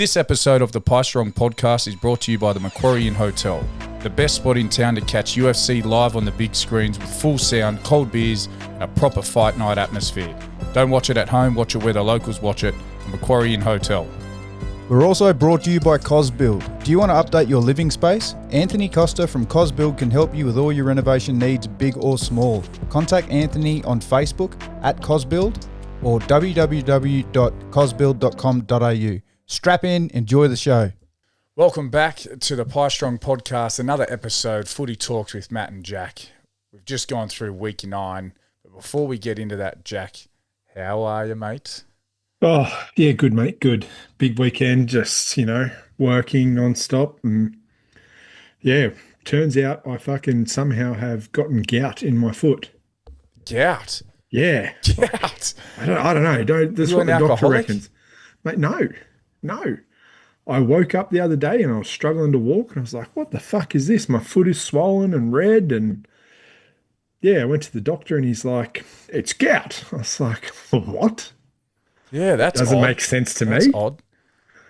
This episode of the Pie Strong podcast is brought to you by the Macquarie Inn Hotel, the best spot in town to catch UFC live on the big screens with full sound, cold beers, and a proper fight night atmosphere. Don't watch it at home, watch it where the locals watch it. The Macquarie Inn Hotel. We're also brought to you by Cosbuild. Do you want to update your living space? Anthony Costa from Cosbuild can help you with all your renovation needs, big or small. Contact Anthony on Facebook at Cosbuild or www.cosbuild.com.au. Strap in, enjoy the show. Welcome back to the Pie Strong podcast, another episode, Footy Talks with Matt and Jack. We've just gone through week 9, but before we get into that, Jack, how are you, mate? Oh, yeah, good, mate, good. Big weekend, just, working non-stop. And yeah, turns out I fucking somehow have gotten gout in my foot. Gout? Yeah. Gout? I don't know. That's what the doctor reckons. Mate, no. I woke up the other day and I was struggling to walk and I was like, what the fuck is this? My foot is swollen and red. And yeah, I went to the doctor and he's like, it's gout. I was like, what? Yeah, that's doesn't odd. make sense to That's me. Odd.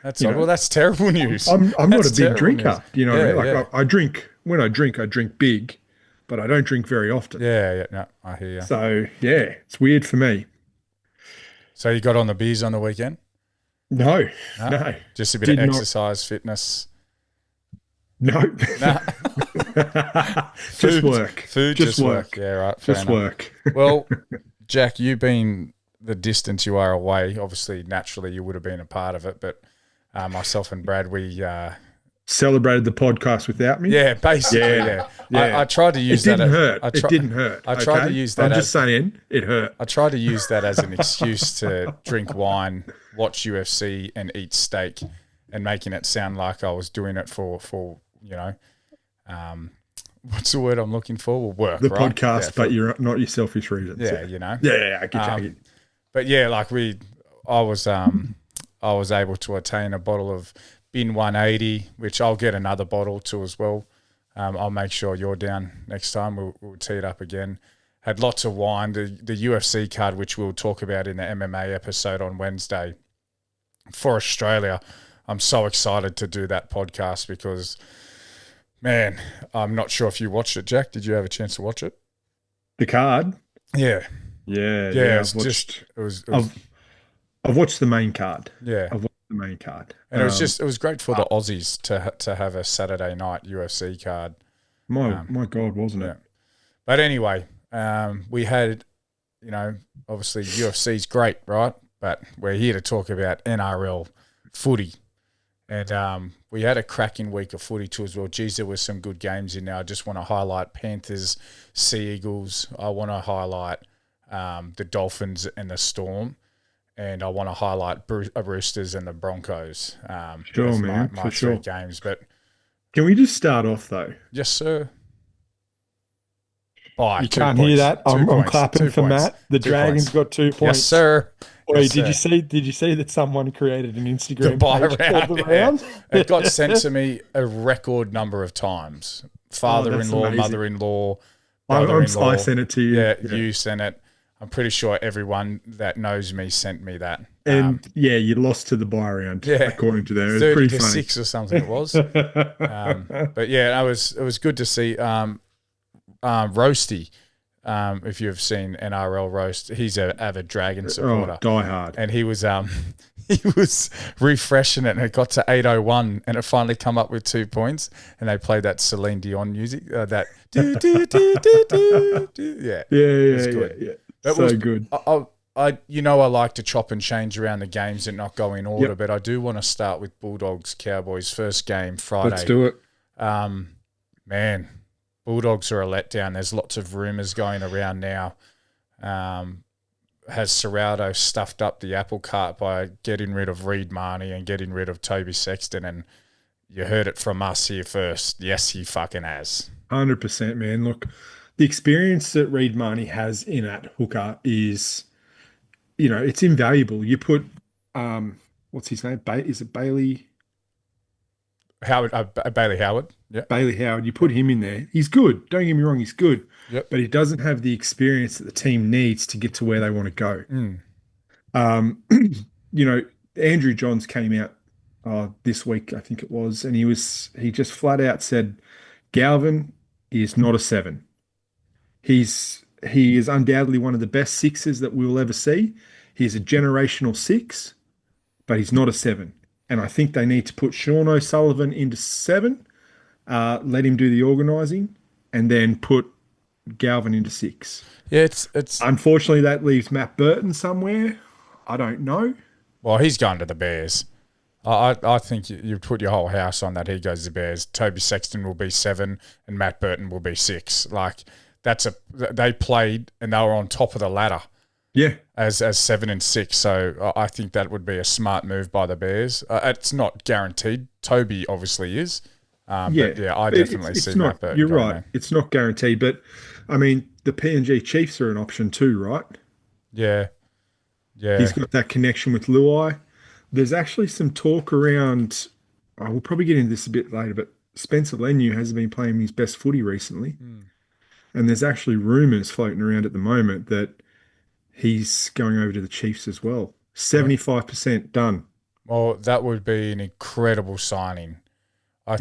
That's odd. Well, that's terrible news. I'm not a big drinker. News. You know what I mean? Like yeah. I drink, when I drink big, but I don't drink very often. Yeah, no, I hear you. So yeah, it's weird for me. So you got on the beers on the weekend? No. Just a bit of exercise, fitness. No. Nah. Just work. Food, just work. Yeah, right. Just work. Well, Jack, you being the distance you are away, obviously, naturally, you would have been a part of it. But myself and Brad, we celebrated the podcast without me. Yeah, basically. Yeah. I tried to use that. It didn't hurt. I tried to use that. I'm just saying, it hurt. I tried to use that as an excuse to drink wine, watch UFC, and eat steak, and making it sound like I was doing it for what's the word I'm looking for? Well, work. The right? podcast, but you're not your selfish reasons. Yeah, Yeah, I get you. But yeah, I was able to attain a bottle of Bin 180, which I'll get another bottle to as well. I'll make sure you're down next time. We'll tee it up again. Had lots of wine. The UFC card, which we'll talk about in the MMA episode on Wednesday for Australia. I'm so excited to do that podcast because, man, I'm not sure if you watched it, Jack. Did you have a chance to watch it? The card? Yeah. Yeah. I've watched the main card. Yeah. I've watched the main card. And it was great for the Aussies to have a Saturday night UFC card. My God, wasn't it? But anyway, we had, obviously UFC's great, right? But we're here to talk about NRL footy. And we had a cracking week of footy too as well. Geez, there were some good games in there. I just want to highlight Panthers, Sea Eagles. I want to highlight the Dolphins and the Storm. And I want to highlight Roosters and the Broncos. Sure, man. My three games. But can we just start off, though? Yes, sir. You can't hear that. I'm clapping for Matt. The Dragons got 2 points. Yes, sir. Wait, did you see that someone created an Instagram page called The Round? It got sent to me a record number of times. Father-in-law, mother-in-law, brother-in-law. I sent it to you. Yeah, you sent it. I'm pretty sure everyone that knows me sent me that. And you lost to the buy round, according to them. It was 30 pretty to funny. 6 or something it was. But yeah, it was good to see Roasty. If you've seen NRL Roast, he's an avid Dragon supporter. Die hard. And he was refreshing it and it got to 8:01 and it finally come up with 2 points and they played that Celine Dion music, that do, do, do, do, do, do. Yeah. It was good. Yeah. So good. I like to chop and change around the games and not go in order, but I do want to start with Bulldogs Cowboys first game Friday. Let's do it. Man, Bulldogs are a letdown. There's lots of rumours going around now. Has Serrato stuffed up the apple cart by getting rid of Reid Marnie and getting rid of Toby Sexton? And you heard it from us here first. Yes, he fucking has. 100%, man. Look, the experience that Reid Marnie has in at hooker is, it's invaluable. You put, what's his name? Is it Bailey? Howard, Bailey Howard. Yeah. Bailey Howard. You put him in there. He's good. Don't get me wrong. He's good. Yep. But he doesn't have the experience that the team needs to get to where they want to go. Andrew Johns came out this week, I think it was, and he just flat out said Galvin is not a seven. He is undoubtedly one of the best sixes that we'll ever see. He's a generational six, but he's not a seven. And I think they need to put Sean O'Sullivan into seven, let him do the organising, and then put Galvin into six. Yeah, it's unfortunately that leaves Matt Burton somewhere. I don't know. Well, he's going to the Bears. I think you put your whole house on that. He goes to the Bears. Toby Sexton will be 7 and Matt Burton will be 6. Like they played and they were on top of the ladder. Yeah, as 7 and 6. So I think that would be a smart move by the Bears. It's not guaranteed. Toby obviously is. But yeah, I definitely see Matt Burton. You're right. There. It's not guaranteed, but I mean the PNG Chiefs are an option too, right? Yeah. He's got that connection with Luai. There's actually some talk around. I will probably get into this a bit later, but Spencer Leniu hasn't been playing his best footy recently, and there's actually rumours floating around at the moment that he's going over to the Chiefs as well. 75% done. Well, that would be an incredible signing. I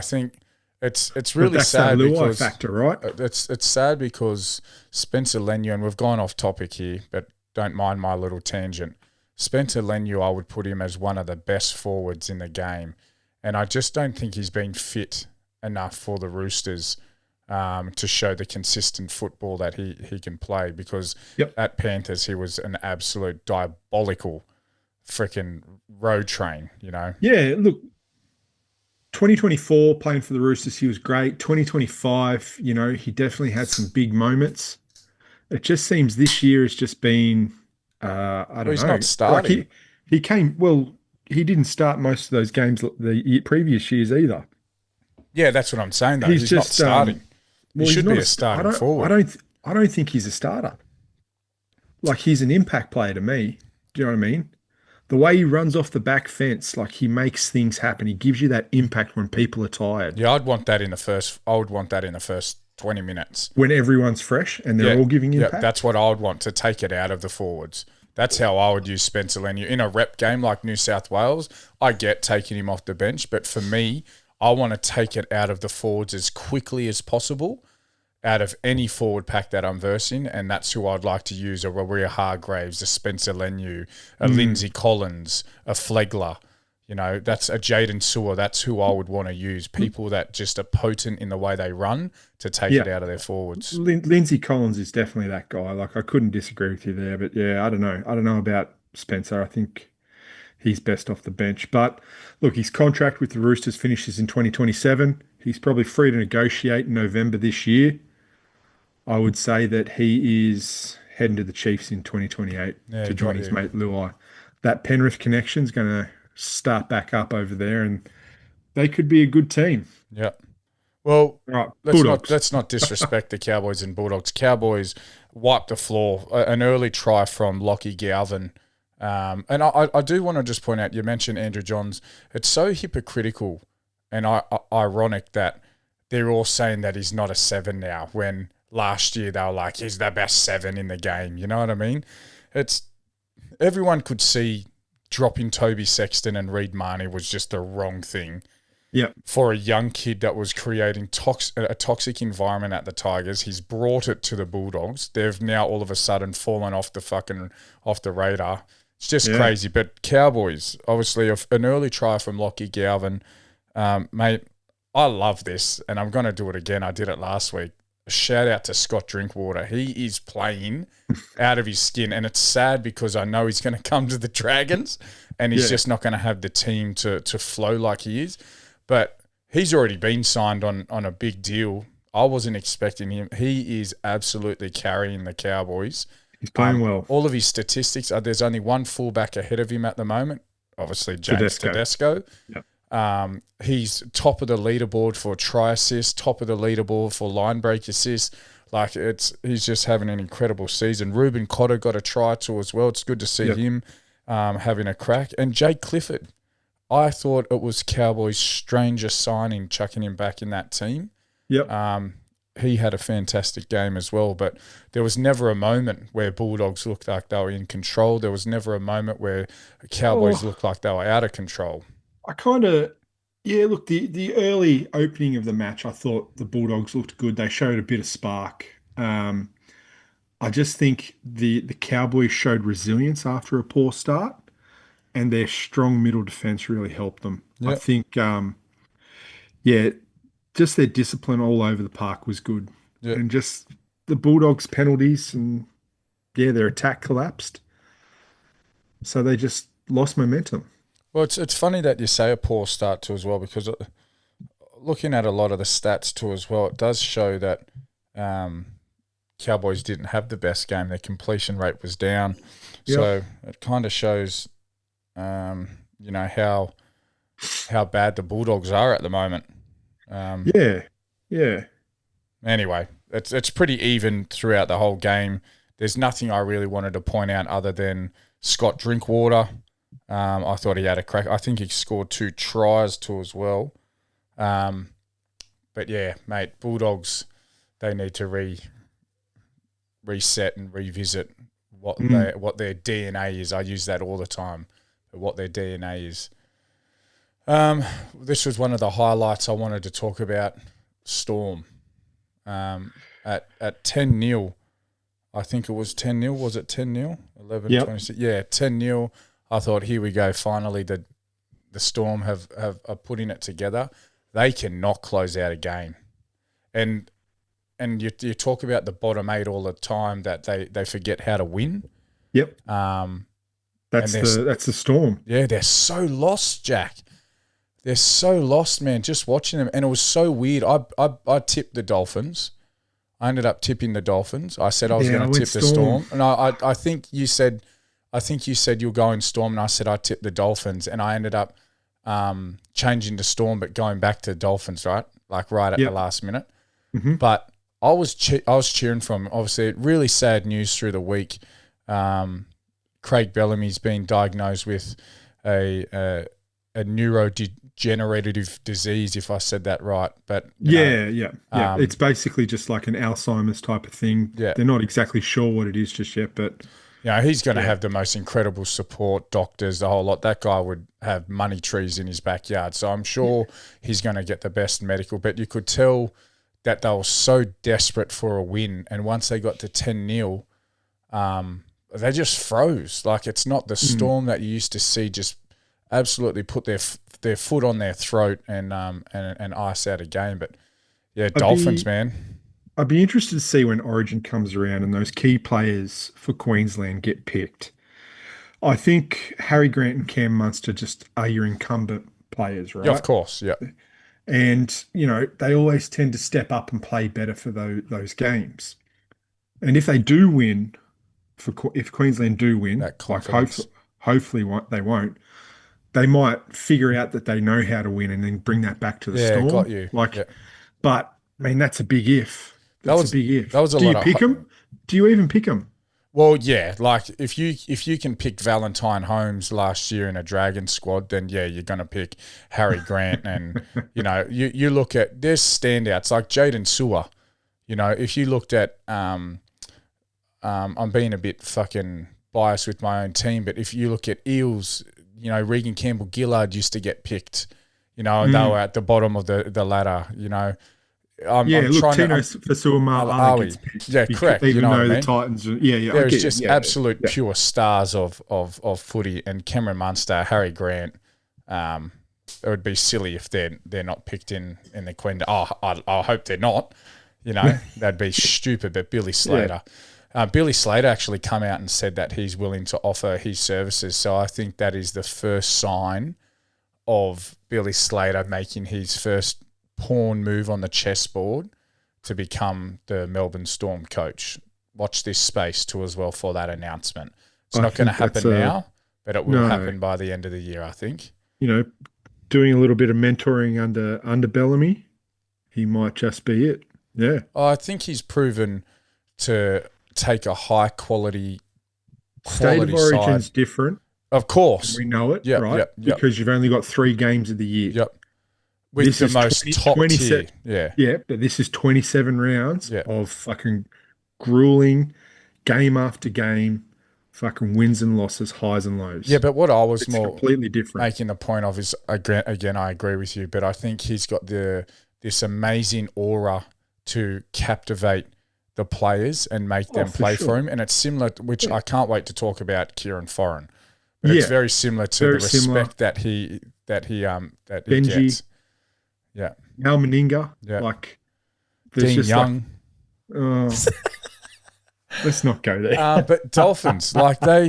think it's really sad that because factor, right? It's sad because Spencer Leniu, and we've gone off topic here, but don't mind my little tangent. Spencer Leniu, I would put him as one of the best forwards in the game, and I just don't think he's been fit enough for the Roosters to show the consistent football that he can play, because at Panthers he was an absolute diabolical freaking road train, you know? Yeah, look, 2024 playing for the Roosters, he was great. 2025, he definitely had some big moments. It just seems this year has just been, I don't know. He's not starting. Like he didn't start most of those games the previous years either. Yeah, that's what I'm saying though. He's just not starting. He should be a starting forward. I don't think he's a starter. Like, he's an impact player to me. Do you know what I mean? The way he runs off the back fence, like, he makes things happen. He gives you that impact when people are tired. Yeah, I would want that in the first 20 minutes. When everyone's fresh and they're all giving impact? Yeah, that's what I would want, to take it out of the forwards. That's how I would use Spencer Leniu. In a rep game like New South Wales, I get taking him off the bench, but for me, I want to take it out of the forwards as quickly as possible, out of any forward pack that I'm versing, and that's who I'd like to use: a Waria Hargraves, a Spencer Leniu, a Lindsay Collins, a Flegler. That's a Jaden Sewer. That's who I would want to use. People that just are potent in the way they run to take it out of their forwards. Lindsay Collins is definitely that guy. Like, I couldn't disagree with you there, but yeah, I don't know. I don't know about Spencer. I think he's best off the bench. But look, his contract with the Roosters finishes in 2027. He's probably free to negotiate in November this year. I would say that he is heading to the Chiefs in 2028 to join his mate Luai. That Penrith connection is going to start back up over there, and they could be a good team. Yeah. Well, right, let's not disrespect the Cowboys and Bulldogs. Cowboys wiped the floor. An early try from Lockie Galvin. And I do want to just point out, you mentioned Andrew Johns. It's so hypocritical and ironic that they're all saying that he's not a 7 now, when last year they were like, he's the best 7 in the game. You know what I mean? Everyone could see dropping Toby Sexton and Reid Marnie was just the wrong thing. Yeah. For a young kid that was creating a toxic environment at the Tigers, he's brought it to the Bulldogs. They've now all of a sudden fallen off the radar. It's just crazy. But Cowboys, obviously, an early try from Lockie Galvin. Mate, I love this, and I'm going to do it again. I did it last week. Shout out to Scott Drinkwater. He is playing out of his skin, and it's sad because I know he's going to come to the Dragons, and he's just not going to have the team to flow like he is. But he's already been signed on a big deal. I wasn't expecting him. He is absolutely carrying the Cowboys. He's playing well. All of his statistics, there's only one fullback ahead of him at the moment, obviously James Tedesco. Yep. He's top of the leaderboard for try assist, top of the leaderboard for line break assist. Like, he's just having an incredible season. Ruben Cotter got a try too as well. It's good to see him having a crack. And Jake Clifford, I thought it was Cowboys' strangest signing, chucking him back in that team. Yep. He had a fantastic game as well, but there was never a moment where Bulldogs looked like they were in control. There was never a moment where Cowboys looked like they were out of control. I kind of, yeah, look, the early opening of the match, I thought the Bulldogs looked good. They showed a bit of spark. I just think the Cowboys showed resilience after a poor start, and their strong middle defense really helped them. I Yeah, think, yeah, just their discipline all over the park was good, yeah. and just the Bulldogs' penalties and yeah, their attack collapsed, so they just lost momentum. Well, it's funny that you say a poor start too as well, because looking at a lot of the stats too as well, it does show that Cowboys didn't have the best game. Their completion rate was down, Yep. so it kind of shows, how bad the Bulldogs are at the moment. Yeah, yeah. Anyway, it's pretty even throughout the whole game. There's nothing I really wanted to point out other than Scott Drinkwater. I thought he had a crack. I think he scored 2 tries too as well. But yeah, mate, Bulldogs, they need to reset and revisit what their DNA is. I use that all the time, but what their DNA is. This was one of the highlights I wanted to talk about. Storm. At 10-0, I think it was 10-0. Was it 10-0? 11-26. Yeah, 10-0. I thought, here we go. Finally, the Storm have are putting it together. They cannot close out a game, and you talk about the bottom 8 all the time, that they forget how to win. Yep. That's the Storm. Yeah, they're so lost, Jack. They're so lost, man, just watching them. And it was so weird. I tipped the Dolphins. I ended up tipping the Dolphins. I said I was going to tip the Storm. And I think you said you'll go in Storm, and I said I tipped the Dolphins, and I ended up changing to Storm but going back to Dolphins, right? Like right at the last minute. Mm-hmm. But I was cheering for them. Obviously, really sad news through the week. Craig Bellamy's been diagnosed with a neurodegenerative disease, if I said that right. But yeah. It's basically just like an Alzheimer's type of thing. Yeah. They're not exactly sure what it is just yet, but he's going to have the most incredible support, doctors, the whole lot. That guy would have money trees in his backyard. So I'm sure he's going to get the best medical. But you could tell that they were so desperate for a win. And once they got to 10-0, they just froze. Like, it's not the Storm that you used to see just absolutely put their foot on their throat and ice out a game. But yeah, Dolphins, man. I'd be interested to see when Origin comes around and those key players for Queensland get picked. I think Harry Grant and Cam Munster just are your incumbent players, right? Yeah, of course, yeah. And, they always tend to step up and play better for those games. And if they do win, if Queensland do win, That like confidence. hopefully they won't, they might figure out that they know how to win and then bring that back to the Storm. Got you. But I mean, that's a big if. That's a big if. That was a Do lot you of pick them? Do you even pick them? Well, yeah. Like, if you can pick Valentine Holmes last year in a Dragon squad, then yeah, you're going to pick Harry Grant. And you look at, there's standouts like Jaden Sewer. If you looked at I'm being a bit fucking biased with my own team, but if you look at Eels, Regan Campbell-Gillard used to get picked, and they were at the bottom of the ladder, I'm Tino Fasuamala gets picked. Yeah, correct. Even though the Titans, there's just absolute pure stars of footy, and Cameron Munster, Harry Grant. It would be silly if they're not picked in the Queen. I hope they're not. That'd be stupid. But Billy Slater. Billy Slater actually come out and said that he's willing to offer his services. So I think that is the first sign of Billy Slater making his first pawn move on the chessboard to become the Melbourne Storm coach. Watch this space too as well for that announcement. It's not going to happen now, but it will happen by the end of the year, I think. Doing a little bit of mentoring under Bellamy, he might just be it. Yeah. I think he's proven to take a high quality State of Origin's side. Different. Of course. We know it, right? Because you've only got 3 games of the year. Yep. With the most top tier. Yeah. Yeah, but this is 27 rounds of fucking grueling game after game, fucking wins and losses, highs and lows. Yeah, but what I was It's more completely different. making the point of is, again, I agree with you, but I think he's got this amazing aura to captivate the players and make them play for him. And it's similar, which I can't wait to talk about Kieran Foran. But it's very similar to the respect that he Benji, gets. Yeah. Mal Meninga. Yeah. Like Dean Young. Let's not go there. But Dolphins, like they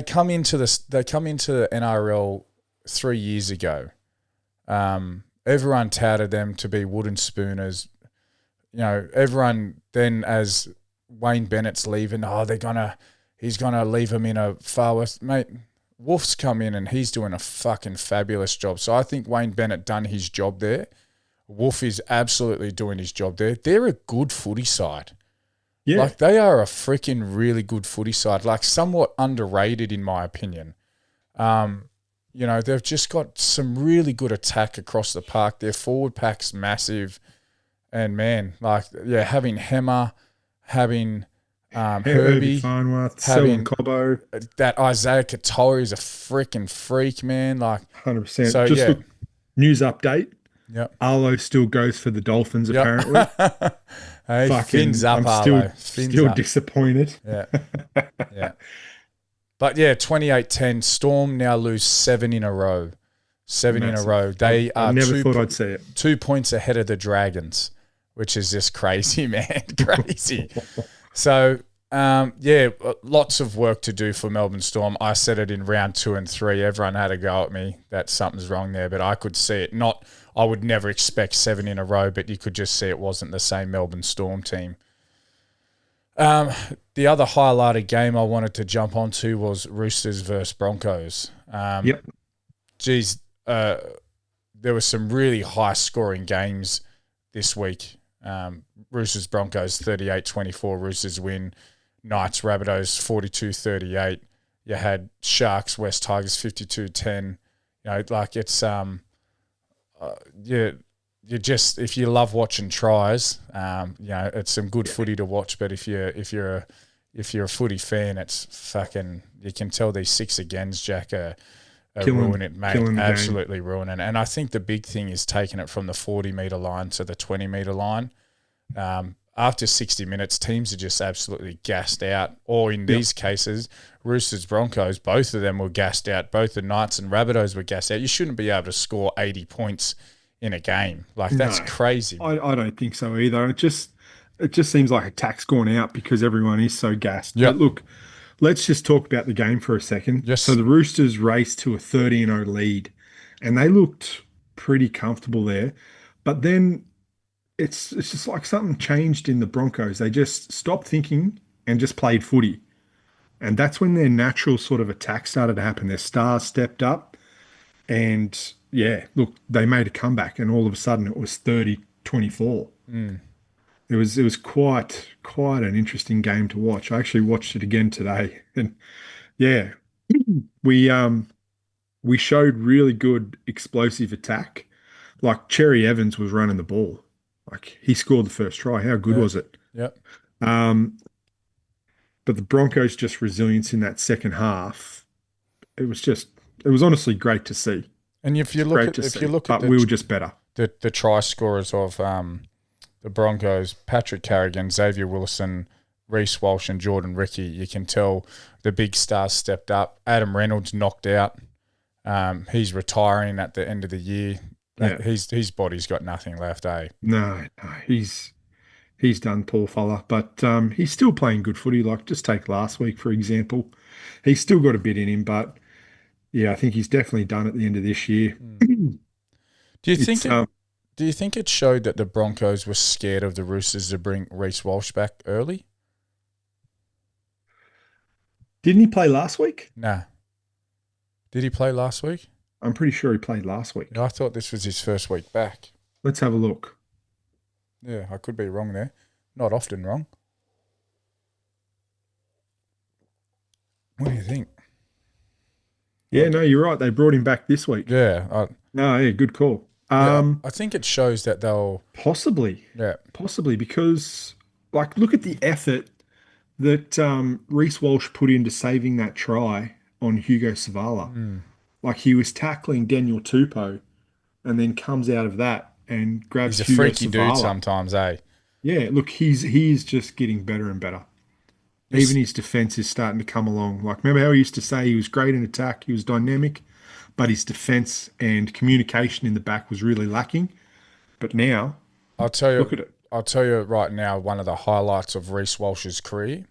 come into the NRL 3 years ago. Everyone touted them to be wooden spooners. You know, everyone then, as Wayne Bennett's leaving, he's gonna leave him in a far west. Mate, Wolf's come in and he's doing a fucking fabulous job. So I think Wayne Bennett done his job there. Wolf is absolutely doing his job there. They're a good footy side. Yeah. Like, they are a freaking really good footy side, like somewhat underrated in my opinion. You know, they've just got some really good attack across the park. Their forward pack's massive. And, man, like, yeah, having Hemmer, having Herbie, Farnworth, having Cobbo. That Isaiah Katoa is a freaking freak, man. Like 100%. So, look, news update. Yep. Arlo still goes for the Dolphins, apparently. Hey, fins up, I'm still disappointed. Yeah. Yeah. But, yeah, 28-10. Storm now lose 7 in a row. 7 in a row. They are thought I'd see it. 2 points ahead of the Dragons, which is just crazy, man. Crazy. So, yeah, lots of work to do for Melbourne Storm. I said it in round 2 and 3. Everyone had a go at me that something's wrong there, but I could see it. I would never expect 7 in a row, but you could just see it wasn't the same Melbourne Storm team. The other highlighted game I wanted to jump onto was Roosters versus Broncos. Yep. Geez, there were some really high-scoring games this week. Roosters Broncos 38-24. Roosters win. Knights Rabbitohs 42-38. You had Sharks West Tigers 52-10. You know, like it's you just, if you love watching tries, you know, it's some good footy to watch. But if you're a footy fan, it's fucking, you can tell these 6 agains, Jack, are ruining it, mate. Absolutely ruining it. And I think the big thing is taking it from the 40-metre line to the 20-metre line. After 60 minutes, teams are just absolutely gassed out. Or in these cases, Roosters, Broncos, both of them were gassed out. Both the Knights and Rabbitohs were gassed out. You shouldn't be able to score 80 points in a game. Like, that's crazy. I don't think so either. It just seems like attack's gone out because everyone is so gassed. Yep. But look, let's just talk about the game for a second. Yes. So the Roosters raced to a 30-0 lead, and they looked pretty comfortable there. But then it's just like something changed in the Broncos. They just stopped thinking and just played footy. And that's when their natural sort of attack started to happen. Their stars stepped up, and yeah, look, they made a comeback, and all of a sudden it was 30-24. It was quite an interesting game to watch. I actually watched it again today, and yeah, we showed really good explosive attack. Like Cherry Evans was running the ball. Like, he scored the first try. How good was it? Yep. But the Broncos' just resilience in that second half, it was honestly great to see. And if you look at we were just better. The try scorers of the Broncos, Patrick Carrigan, Xavier Willison, Reece Walsh and Jordan Ricky, you can tell the big stars stepped up. Adam Reynolds knocked out. He's retiring at the end of the year. Yeah. His body's got nothing left, eh? No, he's done, poor fella. But he's still playing good footy. Like, just take last week, for example. He's still got a bit in him, but yeah, I think he's definitely done at the end of this year. Do you think it showed that the Broncos were scared of the Roosters to bring Reece Walsh back early? Didn't he play last week? Nah. Did he play last week? I'm pretty sure he played last week. I thought this was his first week back. Let's have a look. Yeah, I could be wrong there. Not often wrong. What do you think? Yeah, no, you're right. They brought him back this week. Yeah. Good call. I think it shows that they'll... Possibly. Yeah. Possibly, because, like, look at the effort that Reece Walsh put into saving that try on Hugo Savala. Like he was tackling Daniel Tupou and then comes out of that and grabs He's a Hugo freaky Savala. dude sometimes, eh? Yeah, look, he's just getting better and better. Even his defense is starting to come along. Like, remember how he used to say he was great in attack, he was dynamic, but his defense and communication in the back was really lacking. But now, look at it. I'll tell you right now, one of the highlights of Reece Walsh's career,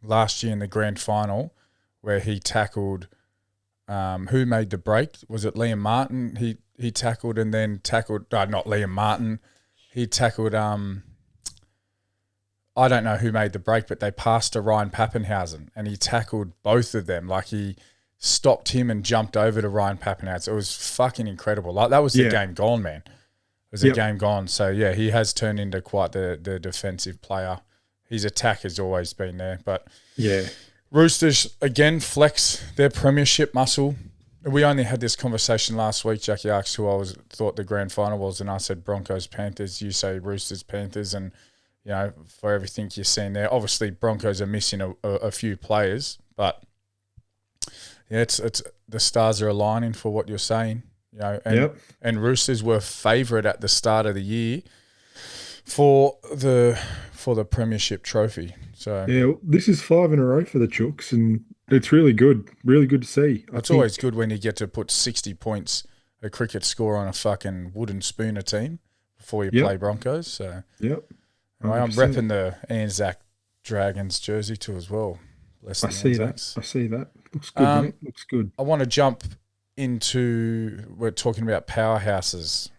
last year in the grand final, where he tackled, who made the break? Was it Liam Martin? He tackled and then tackled, not Liam Martin. He tackled, I don't know who made the break, but they passed to Ryan Pappenhausen and he tackled both of them. Like he stopped him and jumped over to Ryan Pappenhausen. It was fucking incredible. Like that was the game gone, man. It was a game gone. So, yeah, he has turned into quite the defensive player. His attack has always been there. But, Roosters, again, flex their premiership muscle. We only had this conversation last week. Jackie asked who thought the grand final was, and I said Broncos, Panthers. You say Roosters, Panthers, and for everything you're seeing there. Obviously, Broncos are missing a few players, but it's the stars are aligning for what you're saying. And Roosters were favourite at the start of the year for the premiership trophy. So this is 5 in a row for the Chooks, and it's really good to see. It's always good when you get to put 60 points a cricket score on a fucking wooden spooner team before you play Broncos. So I'm repping the Anzac Dragons jersey too as well. I see that. Looks good, mate. Looks good. I want to jump into, we're talking about powerhouses.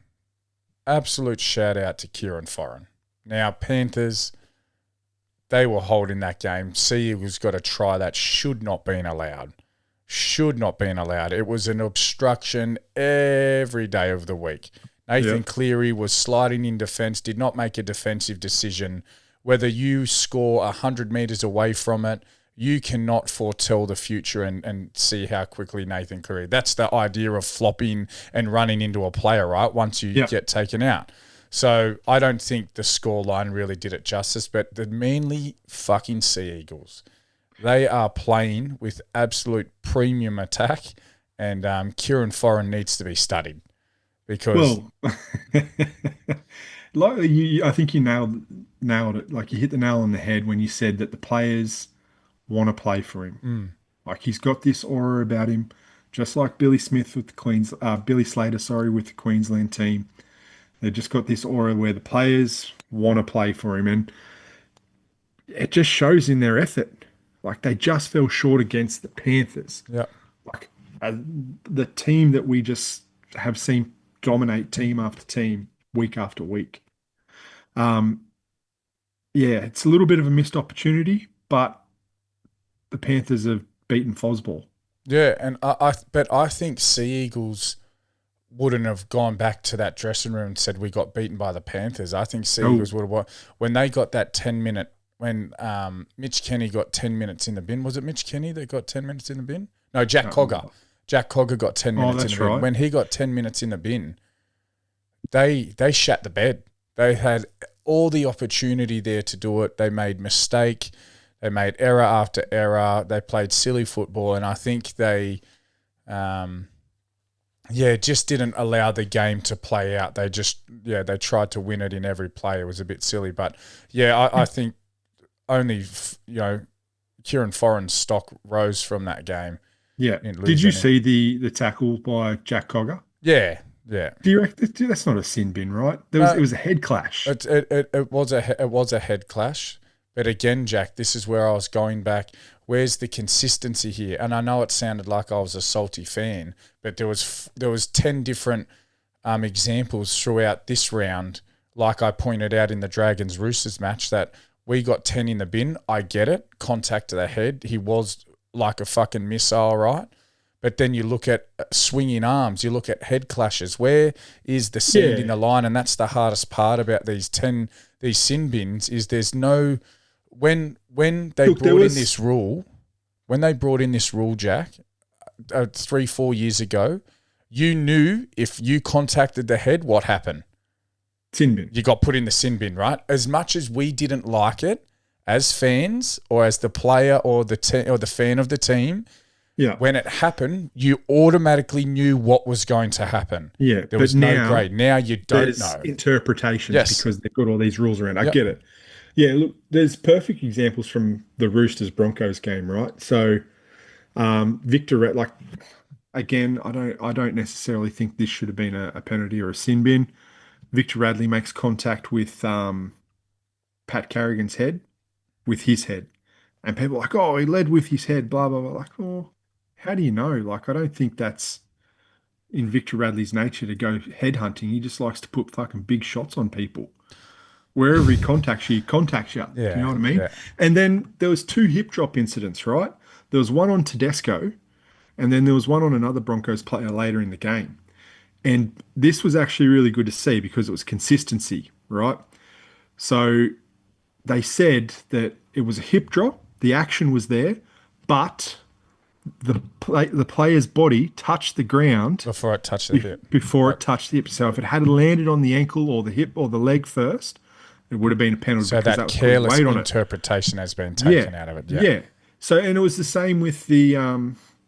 Absolute shout out to Kieran Foran. Now, Panthers, they were holding that game. Sea Eagles got a try that should not been allowed. It was an obstruction every day of the week. Nathan Cleary was sliding in defence, did not make a defensive decision. Whether you score 100 metres away from it, you cannot foretell the future and see how quickly Nathan Cleary. That's the idea of flopping and running into a player, right, once you get taken out. So I don't think the scoreline really did it justice, but the Manly fucking Sea Eagles, they are playing with absolute premium attack, and Kieran Foran needs to be studied. Because I think you nailed it. Like you hit the nail on the head when you said that the players want to play for him. Like he's got this aura about him, just like Billy Smith with the Billy Slater, with the Queensland team. They've just got this aura where the players want to play for him, and it just shows in their effort. Like they just fell short against the Panthers. Like the team that we just have seen dominate team after team, week after week. It's a little bit of a missed opportunity, but the Panthers have beaten Fosball. Yeah, and I think Sea Eagles wouldn't have gone back to that dressing room and said we got beaten by the Panthers. I think Sea Eagles would have, when they got that 10-minute, when Mitch Kenny got 10 minutes in the bin. Was it Mitch Kenny that got 10 minutes in the bin? No, Jack Cogger. Jack Cogger got 10 minutes in the bin. When he got 10 minutes in the bin, they shat the bed. They had all the opportunity there to do it. They made mistake. They made error after error. They played silly football, and I think they just didn't allow the game to play out. They just, they tried to win it in every play. It was a bit silly. But, I think only, Kieran Foran's stock rose from that game. Yeah. Did you see the tackle by Jack Cogger? Yeah. Do you reckon that's not a sin bin, right? It was a head clash. It was a head clash. But again, Jack, this is where I was going back. Where's the consistency here? And I know it sounded like I was a salty fan, but there was 10 different examples throughout this round, like I pointed out in the Dragons Roosters match, that we got 10 in the bin. I get it. Contact to the head. He was like a fucking missile, right? But then you look at swinging arms, you look at head clashes. Where is the sand in the line? And that's the hardest part about these sin bins is there's no when they brought in this rule, Jack, 3-4 years ago, you knew if you contacted the head, what happened? Sin bin. You got put in the sin bin, right? As much as we didn't like it, as fans or as the player or the fan of the team, when it happened, you automatically knew what was going to happen. Yeah, there was no grade. Now you don't know. Interpretations because they've got all these rules around. I get it. Yeah, look, there's perfect examples from the Roosters-Broncos game, right? So, Victor, like, again, I don't necessarily think this should have been a penalty or a sin bin. Victor Radley makes contact with Pat Carrigan's head, with his head. And people are like, oh, he led with his head, blah, blah, blah. Like, oh, how do you know? Like, I don't think that's in Victor Radley's nature to go headhunting. He just likes to put fucking big shots on people. Wherever he contacts you, he contacts you. Yeah, do you know what I mean? Yeah. And then there was 2 hip drop incidents, right? There was one on Tedesco, and then there was one on another Broncos player later in the game. And this was actually really good to see because it was consistency, right? So they said that it was a hip drop, the action was there, but the player's body touched the ground before it touched the hip. It touched the hip. So if it had landed on the ankle or the hip or the leg first, it would have been a penalty. So that careless interpretation has been taken out of it. Yeah. So, and it was the same with the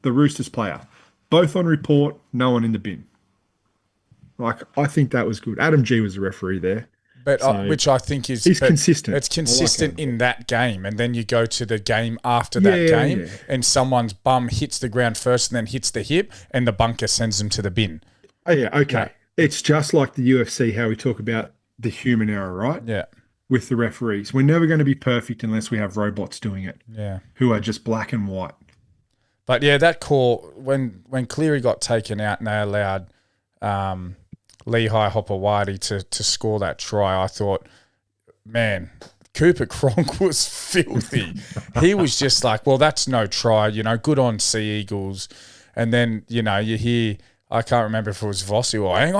Roosters player. Both on report, no one in the bin. Like, I think that was good. Adam G was the referee there. But which I think is... He's consistent. It's consistent in that game. And then you go to the game after that game and someone's bum hits the ground first and then hits the hip and the bunker sends them to the bin. Oh, yeah, okay. Yeah. It's just like the UFC, how we talk about the human error, right? Yeah. With the referees. We're never going to be perfect unless we have robots doing it. Yeah. Who are just black and white. But yeah, that call, when Cleary got taken out and they allowed Lehigh Hopewadi to score that try, I thought, man, Cooper Cronk was filthy. He was just like, well, that's no try, good on Sea Eagles. And then, you hear, I can't remember if it was Vossi or hang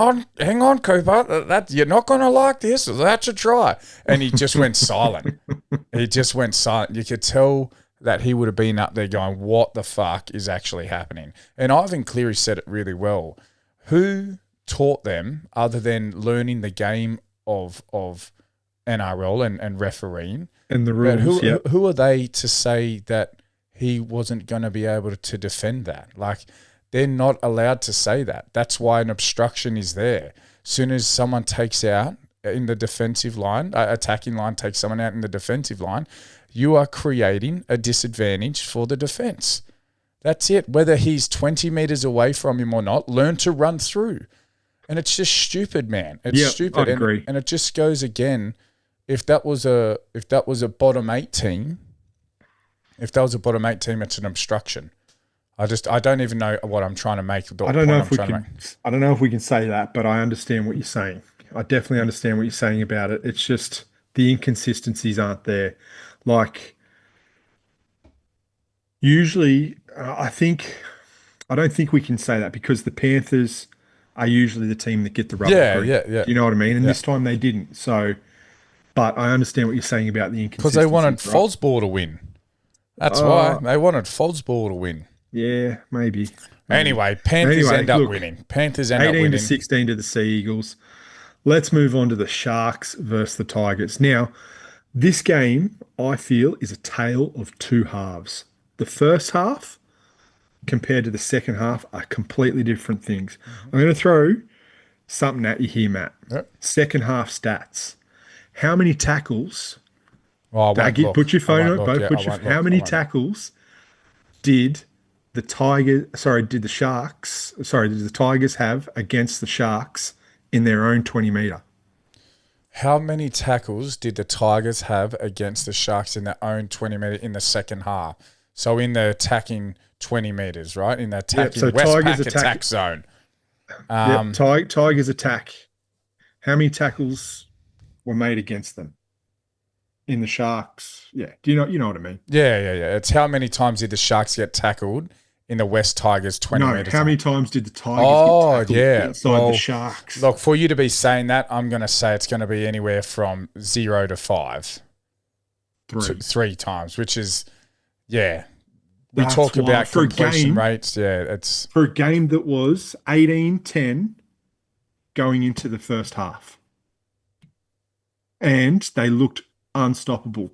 on, Cooper, that you're not going to like this. That's a try. And he just went silent. You could tell that he would have been up there going, what the fuck is actually happening? And Ivan Cleary said it really well. Who taught them, other than learning the game of NRL and refereeing? And the rules, who are they to say that he wasn't going to be able to defend that? Like, they're not allowed to say that. That's why an obstruction is there. As soon as someone takes out in the defensive line, attacking line takes someone out in the defensive line, you are creating a disadvantage for the defense. That's it. Whether he's 20 meters away from him or not, learn to run through. And it's just stupid, man. It's stupid. I agree. And it just goes again, if that was a bottom 8 team, it's an obstruction. I don't even know what I'm trying to make. I don't know if we can say that, but I understand what you're saying. I definitely understand what you're saying about it. It's just the inconsistencies aren't there. Like, usually, I don't think we can say that because the Panthers are usually the team that get the rubber. Yeah. You know what I mean? And this time they didn't. So, but I understand what you're saying about the inconsistencies. Because they wanted Fosball to win. That's why. They wanted Fosball to win. Yeah, maybe. Anyway, Panthers end up winning. Panthers end up winning. 18-16 to the Sea Eagles. Let's move on to the Sharks versus the Tigers. Now, this game, I feel, is a tale of two halves. The first half compared to the second half are completely different things. I'm going to throw something at you here, Matt. Yep. Second half stats. How many tackles? Oh, put your phone on. How many tackles did the Tigers have against the Sharks in their own 20-meter? How many tackles did the Tigers have against the Sharks in their own 20-meter in the second half? So in the attacking 20 meters, right? In the attacking Westpac attack zone. Tigers attack. How many tackles were made against them in the Sharks? Yeah. Do you know what I mean? Yeah. It's how many times did the Sharks get tackled in the West Tigers 20 meters? How many times did the Tigers get tackled inside the Sharks? Look, for you to be saying that, I'm going to say it's going to be anywhere from 0 to 5. 3 times, which is, we talk about completion rates. Yeah, it's for a game that was 18-10 going into the first half. And they looked unstoppable.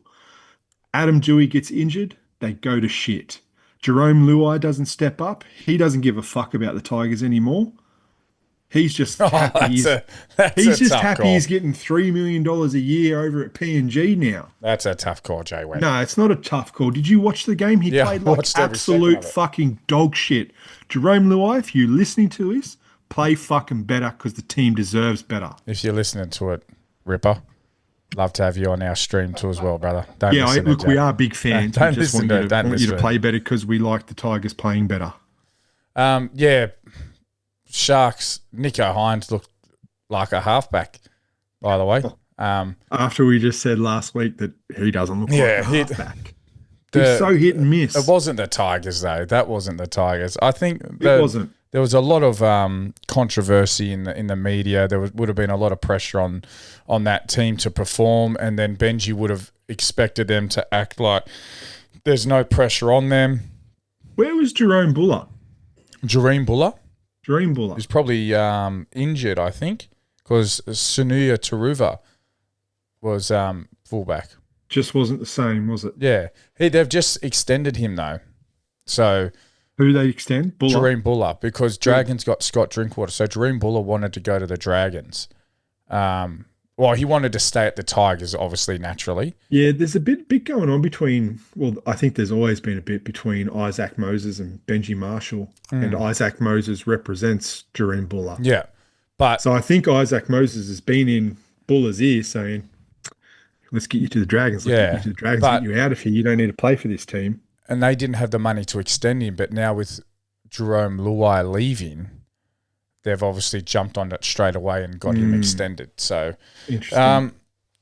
Adam Dewey gets injured, they go to shit. Jerome Luai doesn't step up. He doesn't give a fuck about the Tigers anymore. He's just Oh, happy. that's He's a just tough happy call. he's getting $3 million a year over at PNG now. That's a tough call, Jay Webb. No, it's not a tough call. Did you watch the game? He Yeah, played I like watched every second absolute of it. fucking dog shit. Jerome Luai, if you're listening to this, play fucking better because the team deserves better. If you're listening to it, Ripper, love to have you on our stream too as well, brother. Don't Yeah, listen look, to we Jay. are big fans. Don't We just listen want to- don't you to listen. play better because we like the Tigers playing better. Yeah, Sharks. Nico Hines looked like a halfback, by the way. After we just said last week that he doesn't look like a halfback. He's so hit and miss. It wasn't the Tigers, though. That wasn't the Tigers. I think It wasn't. There was a lot of controversy in the media. Would have been a lot of pressure on that team to perform, and then Benji would have expected them to act like there's no pressure on them. Where was Jerome Buller? Jareem Buller Jerome Buller. is probably injured, I think, because Sunuya Taruva was fullback. Just wasn't the same, was it? Yeah, they've just extended him though, so. Who they extend? Buller. Jareem Buller, because Dragons got Scott Drinkwater. So Jareem Buller wanted to go to the Dragons. Well, he wanted to stay at the Tigers, obviously, naturally. Yeah, there's a bit going on between. Well, I think there's always been a bit between Isaac Moses and Benji Marshall, and Isaac Moses represents Jerome Buller. Yeah, but So I think Isaac Moses has been in Buller's ear saying, "Let's get you to the Dragons. Let's get you to the Dragons. but- Get you out of here. You don't need to play for this team." and they didn't have the money to extend him. But now with Jerome Luai leaving, they've obviously jumped on it straight away and got him extended. So, Interesting.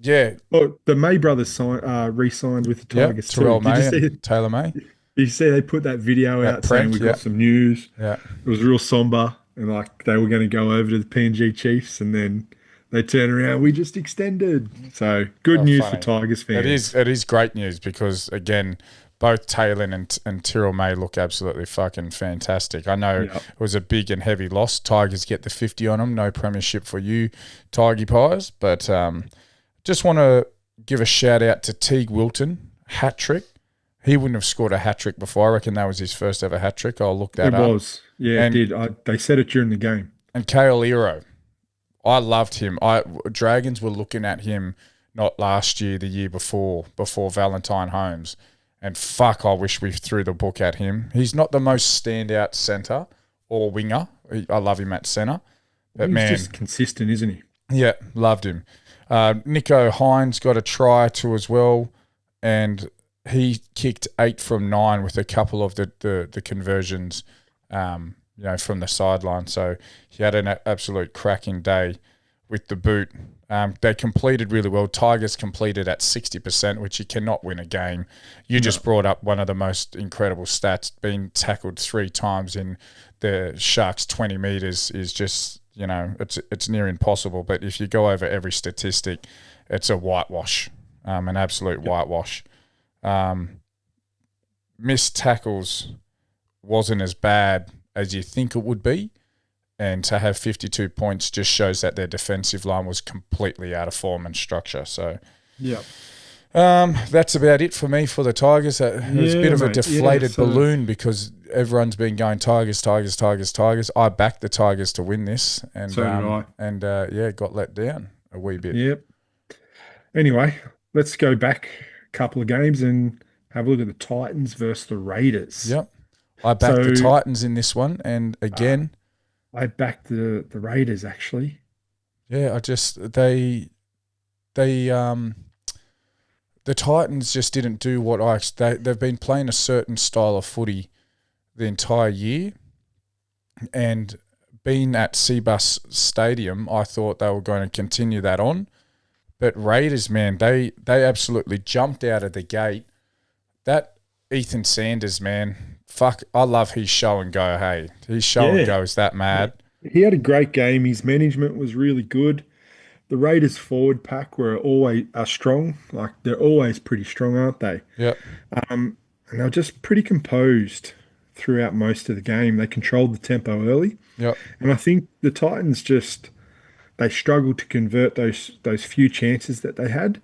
yeah, Oh, the May brothers re-signed with the yeah, Tigers Terrell too. Did May you see? and Taylor May. Did you see they put that video That out saying prank, we got yeah. some news? Yeah, It was real somber, and like they were going to go over to the PNG Chiefs, and then they turn around. We just extended. So good news funny. for Tigers fans. it is great news because again, both Taylor and Tyrrell May look absolutely fucking fantastic. I know Yep. it was a big and heavy loss. Tigers get the 50 on them. No premiership for you, Tiggy Pies. But just want to give a shout out to Teague Wilton, hat trick. He wouldn't have scored a hat trick before. I reckon that was his first ever hat trick. I'll look that It up. was. Yeah, And- it did. They said it during the game. And Kale Ero, I loved him. Dragons were looking at him not last year, the year before Valentine Holmes. And fuck, I wish we threw the book at him. He's not the most standout centre or winger. I love him at centre. But He's man, just consistent, isn't he? yeah, loved him. Nico Hines got a try too as well. And he kicked 8 from 9 with a couple of the conversions, from the sideline. So he had an absolute cracking day with the boot. They completed really well. Tigers completed at 60%, which you cannot win a game. You just brought up one of the most incredible stats. Being tackled 3 times in the Sharks' 20 metres is just, it's near impossible. But if you go over every statistic, it's a whitewash, an absolute whitewash. Missed tackles wasn't as bad as you think it would be. And to have 52 points just shows that their defensive line was completely out of form and structure. So, Yeah. that's about it for me for the Tigers. It was a bit of a mate. deflated So- balloon because everyone's been going Tigers, Tigers, Tigers, Tigers. I backed the Tigers to win this, and So did I. And got let down a wee bit. Yep. Anyway, let's go back a couple of games and have a look at the Titans versus the Raiders. Yep, I backed the So- Titans in this one, and again, I backed the Raiders actually. yeah, the Titans just didn't do what they've been playing a certain style of footy the entire year, and being at Seabus Stadium, I thought they were going to continue that on. But Raiders, man, they absolutely jumped out of the gate. That Ethan Sanders, man, fuck, I love his show and go, hey. His show and go is that mad. He had a great game. His management was really good. The Raiders forward pack are strong. Like they're always pretty strong, aren't they? Yep. And they're just pretty composed throughout most of the game. They controlled the tempo early. Yep. And I think the Titans they struggled to convert those few chances that they had,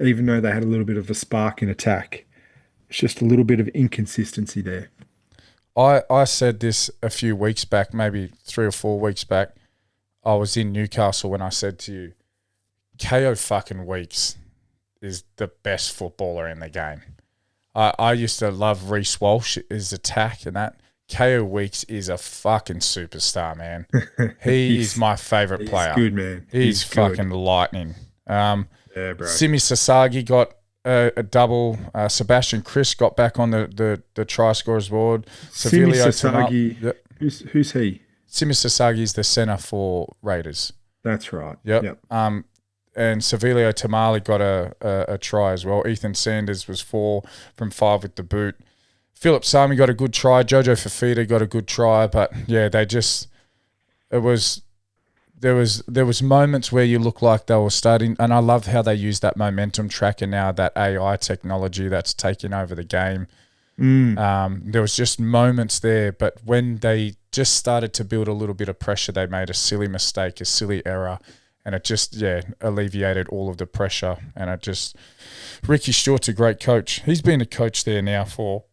even though they had a little bit of a spark in attack. It's just a little bit of inconsistency there. I said this a few weeks back, maybe 3 or 4 weeks back. I was in Newcastle when I said to you, KO fucking Weeks is the best footballer in the game. I used to love Reece Walsh, his attack and that. KO Weeks is a fucking superstar, man. He is my favourite player. He's good, man. He's fucking lightning. Yeah, bro. Simi Sasagi got a double. Sebastian Chris got back on the try scorers board. Simi Sasagi, who's he? Simi Sasagi is the centre for Raiders. That's right. Yep. And Savilio Tamale got a try as well. Ethan Sanders was 4 from 5 with the boot. Philip Sami got a good try. Jojo Fafita got a good try. But, yeah, there was moments where you look like they were starting, and I love how they use that momentum tracker now, that AI technology that's taking over the game. There was just moments there, but when they just started to build a little bit of pressure, they made a silly mistake, a silly error, and it just, alleviated all of the pressure. And Ricky Stewart's a great coach. He's been a coach there now for...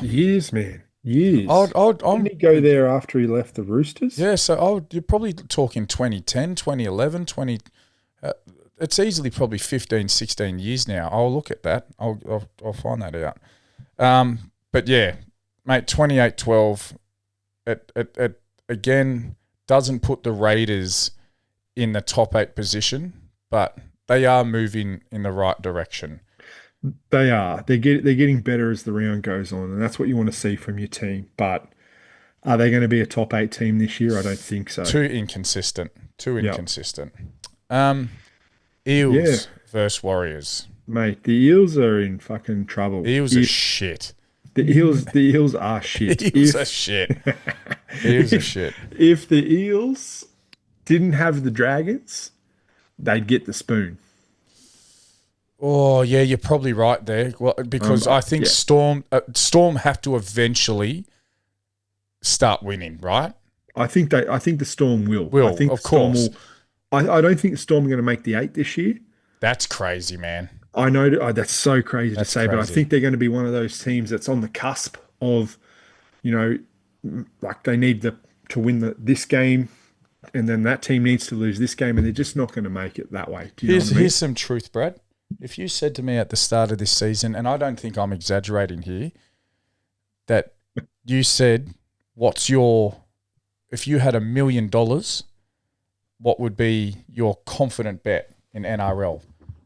years, man. Years. Didn't he go there after he left the Roosters? Yeah, so you're probably talking 2010, 2011, it's easily probably 15, 16 years now. I'll look at that. I'll find that out. But yeah, mate, 28-12, it again doesn't put the Raiders in the top 8 position, but they are moving in the right direction. They are. They're getting better as the round goes on, and that's what you want to see from your team. But are they going to be a top 8 team this year? I don't think so. Too inconsistent. Eels versus Warriors. Mate, the Eels are in fucking trouble. Eels are shit. The Eels are shit. Eels are shit. Eels are shit. If the Eels didn't have the Dragons, they'd get the spoon. Oh, yeah, you're probably right there. Well, because I think Storm have to eventually start winning, right? I think the Storm will. I think of course. I don't think the Storm are going to make the 8 this year. That's crazy, man. I know that's so crazy to say, but I think they're going to be one of those teams that's on the cusp of, like they need to win this game, and then that team needs to lose this game, and they're just not going to make it that way. Here's some truth, Brad. If you said to me at the start of this season, and I don't think I'm exaggerating here, that you said, if you had $1 million, what would be your confident bet in NRL?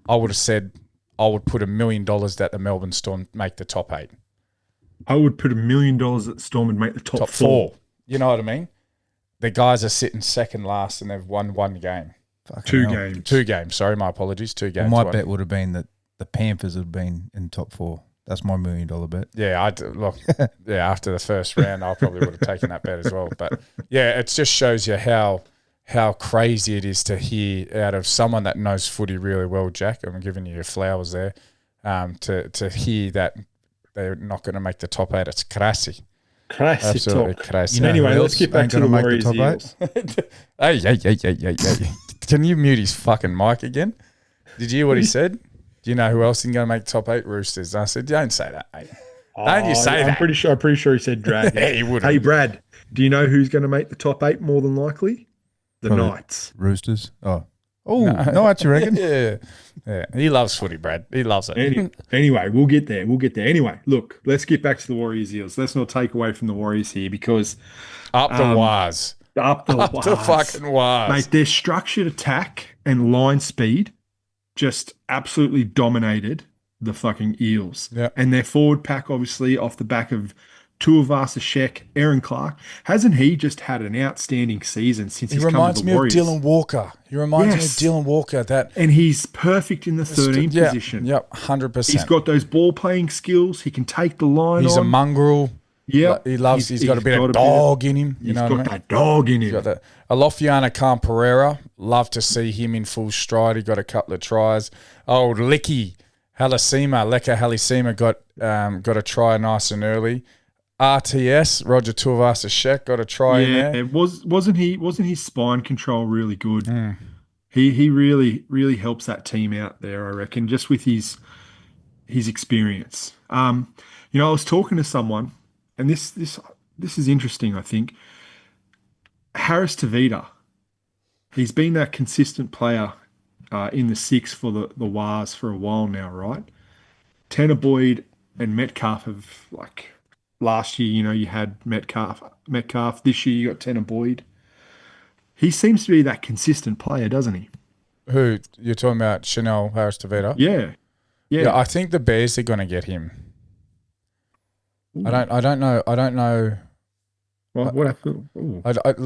I would have said I would put $1 million that the Melbourne Storm make the top 8. I would put $1 million that the Storm would make the top 4. You know what I mean? The guys are sitting second last and they've won 1 game. Games. 2 games. Sorry, my apologies. 2 games. Well, my bet would have been that the Panthers would have been in top 4. That's my $1 million bet. Yeah, after the first round, I probably would have taken that bet as well. But yeah, it just shows you how crazy it is to hear out of someone that knows footy really well, Jack. I'm giving you your flowers there. To hear that they're not going to make the top 8, it's crazy. Absolutely crazy. Anyway, let's get back to the Warriors Eels. Hey. Can you mute his fucking mic again? Did you hear what he said? Do you know who else is going to make the top 8? Roosters. I said, don't say that, mate. Don't you say that. I'm pretty sure he said Dragons. Yeah, he would. Hey, Brad, do you know who's going to make the top 8 more than likely? The Knights. Roosters. Knights, you reckon? Yeah. He loves footy, Brad. He loves it. Anyway, we'll get there. Anyway, look, let's get back to the Warriors Eels. Let's not take away from the Warriors here because Up the fucking wires. Mate, their structured attack and line speed just absolutely dominated the fucking Eels. Yep. And their forward pack, obviously, off the back of Tuivasa-Sheck, Aaron Clark. Hasn't he just had an outstanding season since he's come to the Warriors? He reminds me of Dylan Walker. And he's perfect in the 13 position. Yep, 100%. He's got those ball-playing skills. He can take the line He's on. a mongrel. Yeah, he's got a bit of dog in him. You know what I mean? He's got that dog in him. Alofiana Khan-Pereira, love to see him in full stride. He got a couple of tries. Old Leka Halisima got a try nice and early. RTS, Roger Tuivasa-Sheck got a try in there. Wasn't his spine control really good? He really helps that team out there, I reckon, just with his experience. I was talking to someone, and this is interesting, I think. Harris Tavita, he's been that consistent player in the six for the Wars for a while now, right? Tanner Boyd and Metcalf have, like, last year, you had Metcalf. This year you got Tanner Boyd. He seems to be that consistent player, doesn't he? Who you're talking about? Chanel Harris Tavita? Yeah. Yeah, I think the Bears are going to get him. Ooh. I don't know. Well, what happened?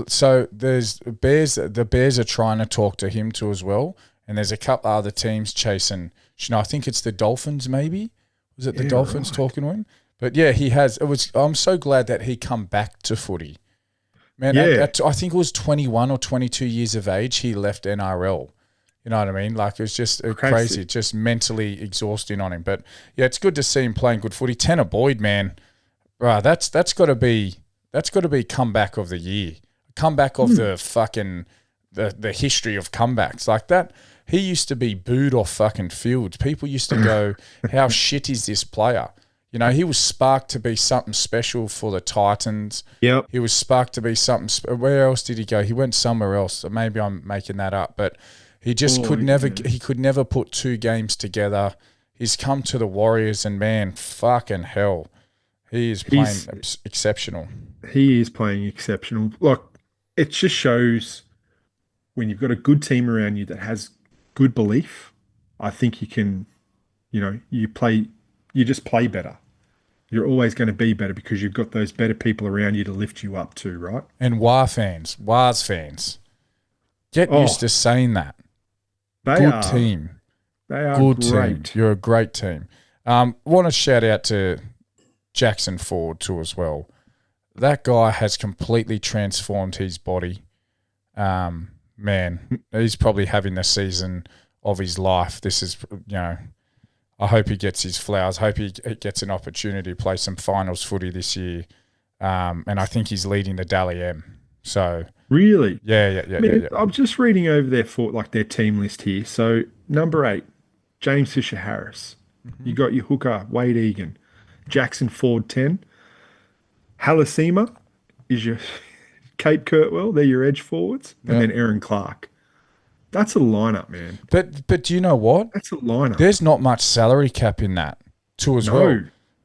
So there's Bears. The Bears are trying to talk to him too as well, and there's a couple other teams chasing. I think it's the Dolphins. Maybe was it the Dolphins talking to him? But yeah, he has. I'm so glad that he come back to footy. Man, I think it was 21 or 22 years of age. He left NRL. You know what I mean? Like, it was just crazy, just mentally exhausting on him. But yeah, it's good to see him playing good footy. Tanner Boyd, man, right? That's got to be comeback of the year, comeback of the fucking the history of comebacks like that. He used to be booed off fucking fields. People used to go, "How shit is this player?" He was sparked to be something special for the Titans. Yep. He was sparked to be something. Where else did he go? He went somewhere else. Maybe I'm making that up, but he just could never. Yeah. He could never put two games together. He's come to the Warriors, and man, fucking hell, he's playing exceptional. He is playing exceptional. Like, it just shows when you've got a good team around you that has good belief. I think you can, you just play better. You're always going to be better because you've got those better people around you to lift you up too, right? And Wars fans, get used to saying that. Good team. They are good great. Team. You're a great team. Want to shout out to Jackson Ford too as well. That guy has completely transformed his body. Man, he's probably having the season of his life. This is, I hope he gets his flowers. I hope he gets an opportunity to play some finals footy this year. And I think he's leading the Dally M. So really? Yeah. I'm just reading over their team list here. So number 8, James Fisher-Harris. Mm-hmm. You got your hooker, Wade Egan. Jackson Ford 10. Halasima is your Cape Kirtwell. They're your edge forwards. And then Aaron Clark. That's a lineup, man. But do you know what? That's a lineup. There's not much salary cap in that too as well.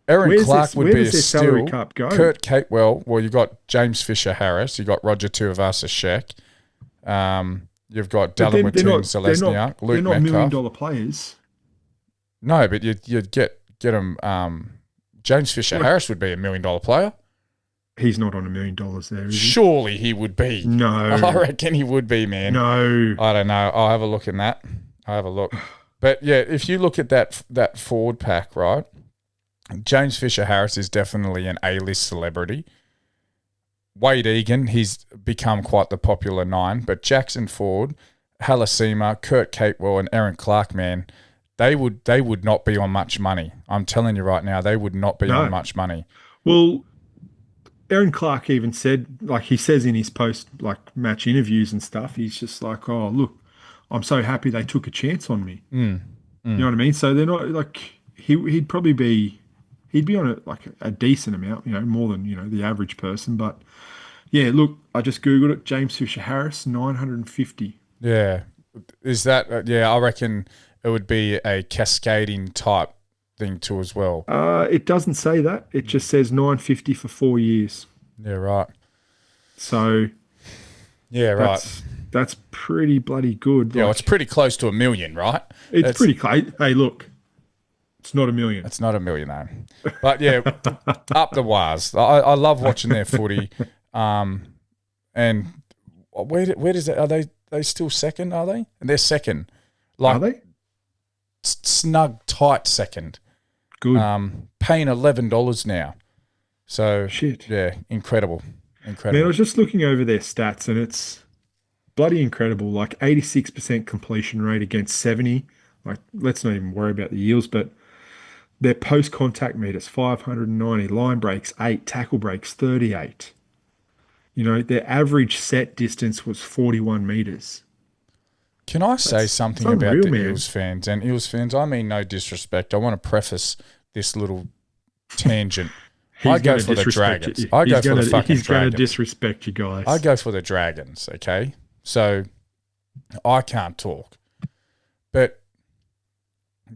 Aaron Clark would be a steal. Kurt Capewell. Well, you've got James Fisher-Harris. You've got Roger Tuivasa-Sheck. You've got Dallin Watine-Zelezniak, Luke Metcalf. They're not $1 million players. No, but you'd get them. James Fisher-Harris would be $1 million player. He's not on $1 million there, is he? Surely he would be. No. I reckon he would be, man. No. I don't know. I'll have a look in that. I'll have a look. But, yeah, if you look at that forward pack, right, James Fisher-Harris is definitely an A-list celebrity. Wade Egan, he's become quite the popular 9. But Jackson Ford, Halasima, Kurt Capewell, and Aaron Clark, man, they would not be on much money. I'm telling you right now, they would not be on much money. Well, Aaron Clark even said, like he says in his post-match interviews and stuff, he's just like, oh, look, I'm so happy they took a chance on me. You know what I mean? So they're not like he'd be on a decent amount, more than, the average person. But yeah, look, I just Googled it. James Fisher-Harris, 950. Yeah. Is that, I reckon it would be a cascading type thing too as well. It doesn't say that. It just says 950 for 4 years. Yeah, right. So yeah, right. That's pretty bloody good. Yeah, it's pretty close to $1 million, right? It's pretty close. Hey, look, it's not $1 million. It's not $1 million, though. But yeah, up the wires. I love watching their footy. And where does it? Are they still second? Are they? They're second. Are they? Snug, tight second. Good. Paying $11 now. So shit. Yeah, incredible. Man, I was just looking over their stats and it's bloody incredible. Like 86% completion rate against 70. Like, let's not even worry about the yields, but their post-contact meters 590, line breaks 8, tackle breaks 38. Their average set distance was 41 meters. Can I say something about the Eels fans? And Eels fans, I mean no disrespect. I want to preface this little tangent. He's I go gonna for the disrespect Dragons. you. I go He's for gonna, the fucking he's going to Dragons. disrespect you guys. I go for the Dragons, okay? So I can't talk. But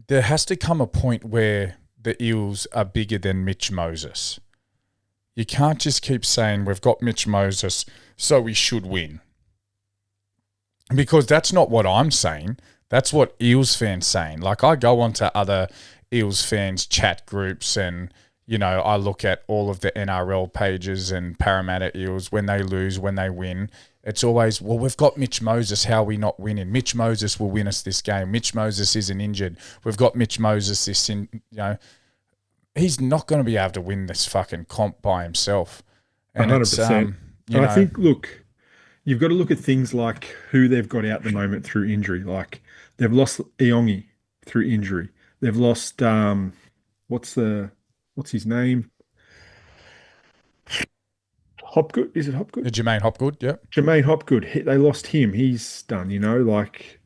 there has to come a point where the Eels are bigger than Mitch Moses. You can't just keep saying we've got Mitch Moses, so we should win. Because that's not what I'm saying. That's what Eels fans saying. Like, I go onto other Eels fans chat groups and, you know, I look at all of the NRL pages and Parramatta Eels when they lose, when they win. It's always, well, we've got Mitch Moses. How are we not winning? Mitch Moses will win us this game. Mitch Moses isn't injured. We've got Mitch Moses he's not going to be able to win this fucking comp by himself. And 100%. I think, look, you've got to look at things like who they've got out at the moment through injury. Like, they've lost Iongi through injury. They've lost what's his name? Hopgood? Is it Hopgood? Jermaine Hopgood, yeah. Jermaine Hopgood. They lost him. He's done, like.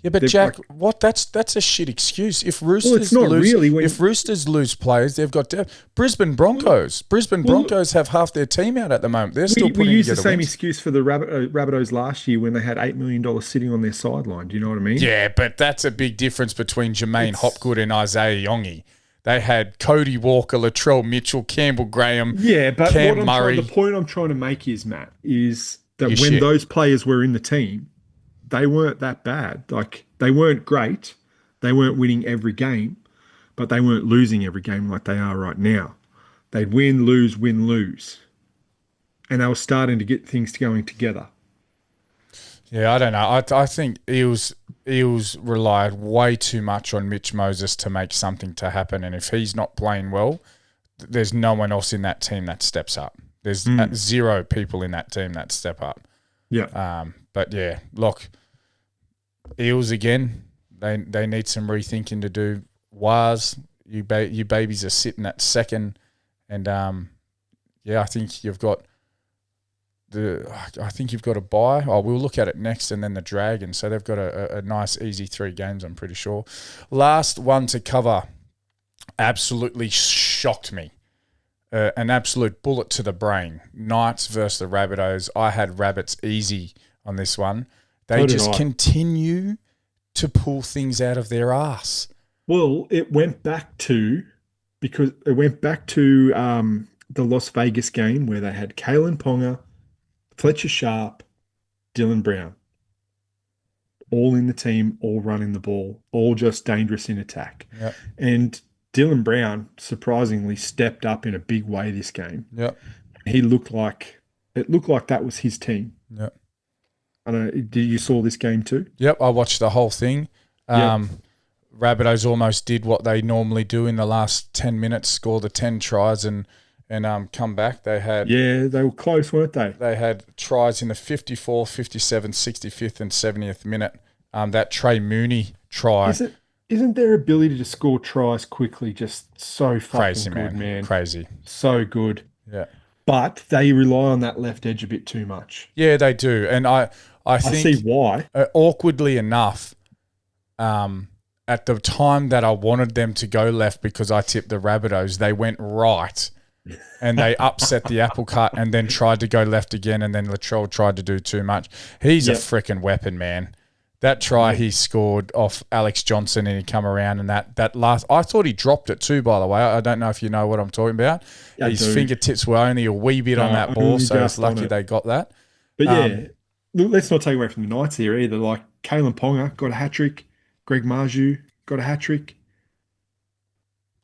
Yeah, but Jack, that's a shit excuse. If Roosters if Roosters lose players, they've got Brisbane Broncos. Broncos have half their team out at the moment. They're still putting together wins. We used the same excuse for the Rabbitohs last year when they had $8 million sitting on their sideline. Do you know what I mean? Yeah, but that's a big difference between Jermaine Hopgood and Isaiah Iongi. They had Cody Walker, Latrell Mitchell, Campbell Graham, Cam Murray. The point I'm trying to make is, Matt, is that when those players were in the team, they weren't that bad. Like, they weren't great. They weren't winning every game, but they weren't losing every game like they are right now. They'd win, lose, win, lose. And they were starting to get things going together. Yeah, I don't know. I think Eels relied way too much on Mitch Moses to make something to happen. And if he's not playing well, there's no one else in that team that steps up. There's zero people in that team that step up. Yeah. But yeah, look, Eels again, they need some rethinking to do. Waz, you babies are sitting at second. And I think you've got a bye. Oh, we'll look at it next, and then the Dragons. So they've got a nice, easy 3 games, I'm pretty sure. Last one to cover absolutely shocked me. An absolute bullet to the brain. Knights versus the Rabbitohs. I had Rabbits easy on this one. They just continue to pull things out of their ass. Well, it went back to the Las Vegas game where they had Kalen Ponga, Fletcher Sharp, Dylan Brown, all in the team, all running the ball, all just dangerous in attack. Yep. And Dylan Brown surprisingly stepped up in a big way this game. Yep. It looked like that was his team. Yep. I don't know. Did you saw this game too? Yep, I watched the whole thing. Rabbitohs almost did what they normally do in the last 10 minutes, score the 10 tries and come back. They were close, weren't they? They had tries in the 54th, 57th, 65th, and 70th minute. That Trey Mooney try. Isn't their ability to score tries quickly just so fucking crazy, good, man? Crazy. So good. Yeah. But they rely on that left edge a bit too much. Yeah, they do. And I think, see why. Awkwardly enough, at the time that I wanted them to go left because I tipped the Rabbitohs, they went right. And they upset the apple cart and then tried to go left again, and then Latrell tried to do too much. He's a freaking weapon, man. That try he scored off Alex Johnson and he come around and that last – I thought he dropped it too, by the way. I don't know if you know what I'm talking about. His fingertips were only a wee bit on that ball, so it's lucky they got that. But look, let's not take away from the Knights here either. Like, Kalen Ponga got a hat-trick. Greg Marju got a hat-trick.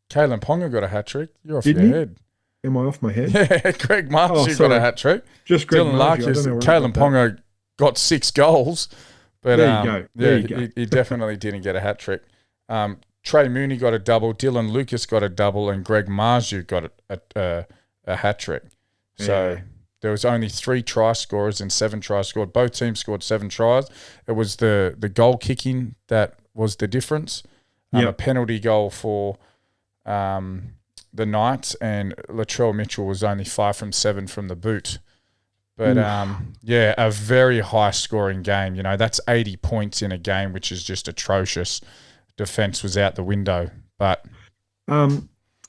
Kalen Ponga got a hat-trick. You're off your head. Am I off my head? Yeah, Greg Marju got a hat-trick. Just Greg Marju. Kalen Ponga got 6 goals. But there you go. He definitely didn't get a hat-trick. Trey Mooney got a double, Dylan Lucas got a double, and Greg Marju got a hat-trick. So there was only 3 try scorers and 7 tries scored. Both teams scored 7 tries. It was the goal kicking that was the difference. A penalty goal for the Knights, and Latrell Mitchell was only 5 from 7 from the boot. But, a very high-scoring game. You know, that's 80 points in a game, which is just atrocious. Defence was out the window. But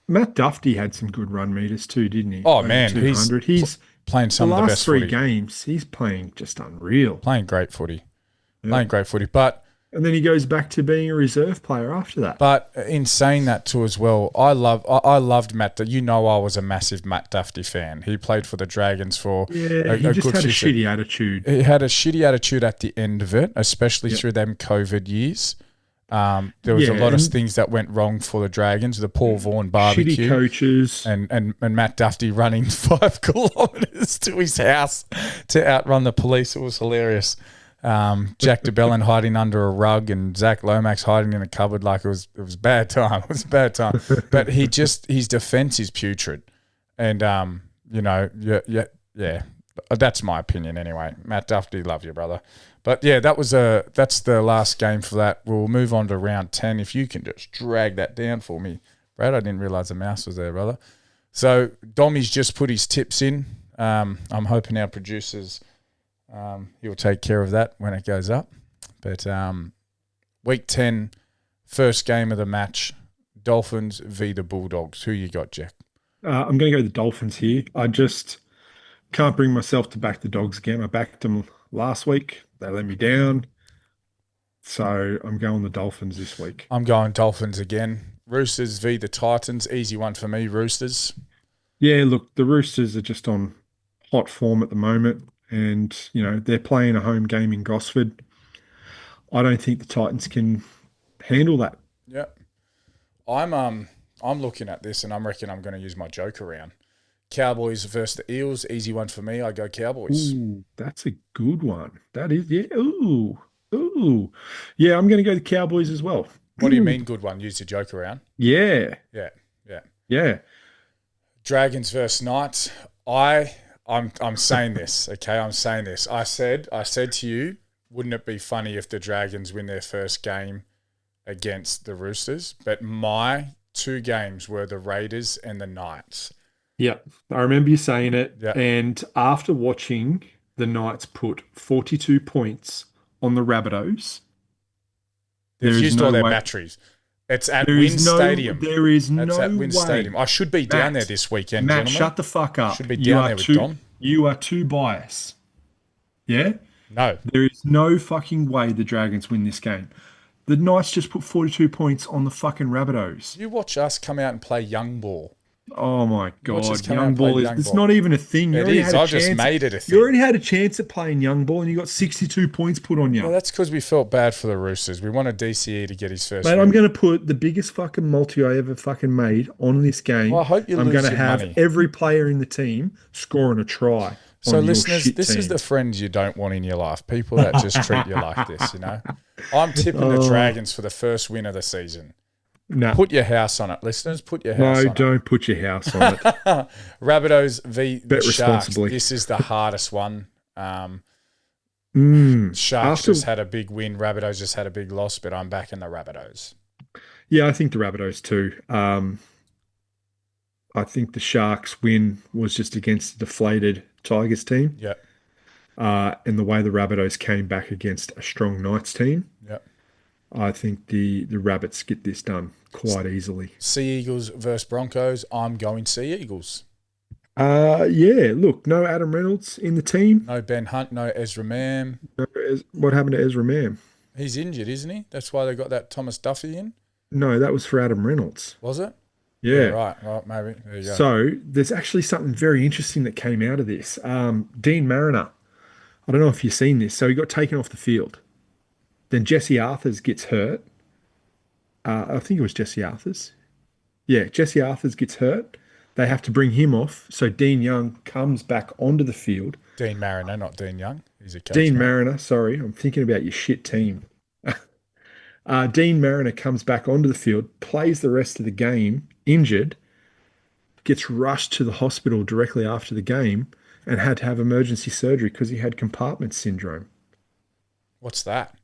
Matt Duffy had some good run meters too, didn't he? Oh, Over man, he's 200. He's playing the some of the last best three footy. games. He's playing just unreal. Playing great footy. Yeah. Playing great footy. But And then he goes back to being a reserve player after that. But in saying that too as well, I loved Matt. You know, I was a massive Matt Duffy fan. He played for the Dragons for Yeah, a he just good had a season. shitty attitude. He had a shitty attitude at the end of it, especially through them COVID years. There was a lot of things that went wrong for the Dragons. The Paul Vaughan barbecue, Shitty coaches, and Matt Duffy running 5 kilometres to his house to outrun the police. It was hilarious. Jack DeBellin hiding under a rug and Zach Lomax hiding in a cupboard. Like it was bad time. It was bad time. But his defense is putrid, and yeah. That's my opinion anyway. Matt Duffy, love you, brother. But yeah, that's the last game for that. We'll move on to round 10. If you can just drag that down for me, Brad. I didn't realise the mouse was there, brother. So Dommy's just put his tips in. I'm hoping our producers. He'll take care of that when it goes up. But week 10, first game of the match, Dolphins v the Bulldogs. Who you got, Jack? I'm going to go the Dolphins here. I just can't bring myself to back the Dogs again. I backed them last week. They let me down. So I'm going the Dolphins this week. I'm going Dolphins again. Roosters v the Titans. Easy one for me, Roosters. Yeah, look, the Roosters are just on hot form at the moment. And, they're playing a home game in Gosford. I don't think the Titans can handle that. Yeah. I'm looking at this and I reckon I'm going to use my joker round. Cowboys versus the Eels. Easy one for me. I go Cowboys. Ooh, that's a good one. That is, yeah. Ooh. Yeah, I'm going to go the Cowboys as well. What do you mean good one? Use the joker round? Yeah. Yeah. Dragons versus Knights. I'm saying this, okay? I'm saying this. I said to you, wouldn't it be funny if the Dragons win their first game against the Roosters? But my 2 games were the Raiders and the Knights. Yeah, I remember you saying it. Yeah. And after watching the Knights put 42 points on the Rabbitohs, they've used all their batteries. It's at Wynn Stadium. There is no way. It's at Wynn Stadium. I should be down there this weekend, Matt, gentlemen. shut the fuck up. Should be down there with Dom. You are too biased. Yeah? No. There is no fucking way the Dragons win this game. The Knights just put 42 points on the fucking Rabbitohs. You watch us come out and play young ball. Oh my God. Young Young ball is it's not even a thing. It is. I just made it a thing. You already had a chance at playing young ball and you got 62 points put on you. Well, that's because we felt bad for the Roosters. We wanted DCE to get his first Mate, win. I'm going to put the biggest fucking multi I ever fucking made on this game. Well, I hope you I'm lose going to your have money. every player in the team scoring a try. So on your listeners, shit this team. is the friends you don't want in your life. People that just treat you like this, I'm tipping the Dragons for the first win of the season. No. Put your house on it, listeners. Put your house on it. No, don't put your house on it. Rabbitohs v the Bet Sharks. responsibly. This is the hardest one. Sharks just had a big win. Rabbitohs just had a big loss, but I'm backing the Rabbitohs. Yeah, I think the Rabbitohs too. I think the Sharks win was just against the deflated Tigers team. Yeah. And the way the Rabbitohs came back against a strong Knights team. Yeah. I think the Rabbits get this done quite easily. Sea Eagles versus Broncos. I'm going Sea Eagles. Yeah, look, no Adam Reynolds in the team. No Ben Hunt, no Ezra Mam. What happened to Ezra Mam? He's injured, isn't he? That's why they got that Thomas Duffy in? No, that was for Adam Reynolds. Was it? Yeah. Right. Well, maybe. There you go. So there's actually something very interesting that came out of this. Dean Mariner, I don't know if you've seen this. So he got taken off the field. Then Jesse Arthurs gets hurt. I think it was Jesse Arthurs. Yeah, Jesse Arthurs gets hurt. They have to bring him off. So Dean Young comes back onto the field. Dean Mariner, not Dean Young. He's a coach. Dean Mariner, sorry. I'm thinking about your shit team. Dean Mariner comes back onto the field, plays the rest of the game, injured, gets rushed to the hospital directly after the game and had to have emergency surgery because he had compartment syndrome. What's that?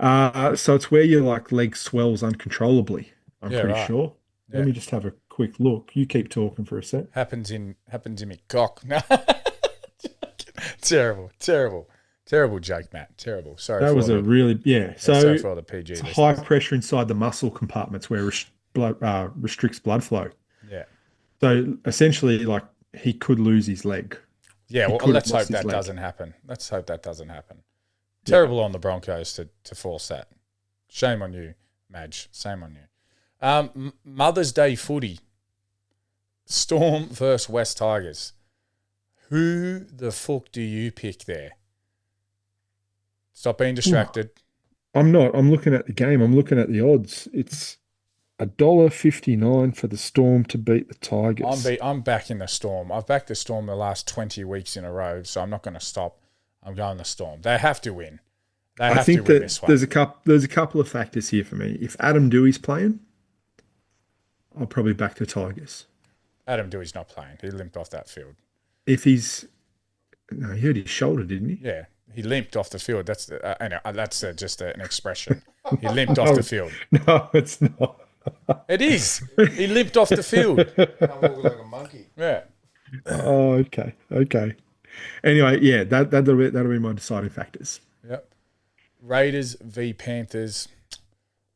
So it's where your leg swells uncontrollably. I'm pretty sure. Yeah. Let me just have a quick look. You keep talking for a sec. Happens in my cock. No. Terrible joke, Matt. Terrible. Sorry. That was a really sorry for all the PG. it's high pressure inside the muscle compartments where restricts blood flow. Yeah. So essentially, like, he could lose his leg. Yeah, well, let's hope that doesn't happen. Let's hope that doesn't happen. Terrible on the Broncos to force that. Shame on you, Madge. Shame on you. Mother's Day footy. Storm versus West Tigers. Who the fuck do you pick there? Stop being distracted. I'm not. I'm looking at the game. I'm looking at the odds. It's $1.59 for the Storm to beat the Tigers. I'm backing the Storm. I've backed the Storm the last 20 weeks in a row, so I'm not going to stop. I'm going the Storm. They have to win. I think that this one. There's a couple of factors here for me. If Adam Dewey's playing, I'll probably back the Tigers. Adam Dewey's not playing. He limped off that field. If he's... No, he hurt his shoulder, didn't he? Yeah, he limped off the field. That's just an expression. He limped off the field. No, it's not. It is. He limped off the field. I'm walking like a monkey. Yeah. Oh, okay. Anyway, yeah, that'll be my deciding factors. Yep. Raiders v Panthers.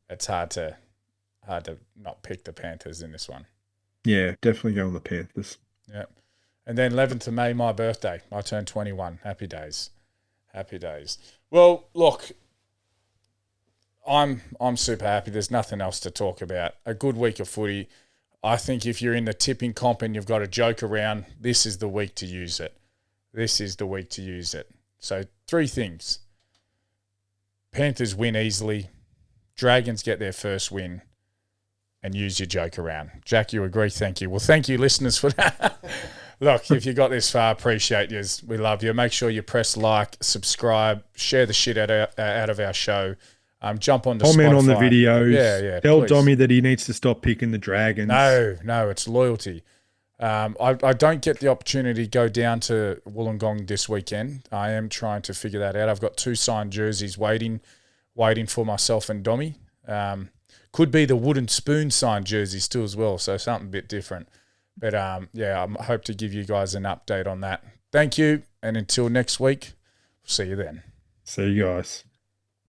It's hard to not pick the Panthers in this one. Yeah, definitely go on the Panthers. Yep. And then 11th of May, my birthday. I turned 21. Happy days. Well, look, I'm super happy. There's nothing else to talk about. A good week of footy. I think if you're in the tipping comp and you've got a joke around, this is the week to use it. So 3 things. Panthers win easily. Dragons get their first win. And use your joke around. Jack, you agree? Thank you. Well, thank you, listeners, for that. Look, if you got this far, appreciate you. We love you. Make sure you press like, subscribe, share the shit out of our show. Jump on to comment Spotify. On the videos. Yeah. Tell please. Dommy that he needs to stop picking the Dragons. No, it's loyalty. I don't get the opportunity to go down to Wollongong this weekend. I am trying to figure that out. I've got 2 signed jerseys waiting for myself and Dommy. Could be the wooden spoon signed jerseys too as well, so something a bit different. But I hope to give you guys an update on that. Thank you, and until next week, see you then. See you guys.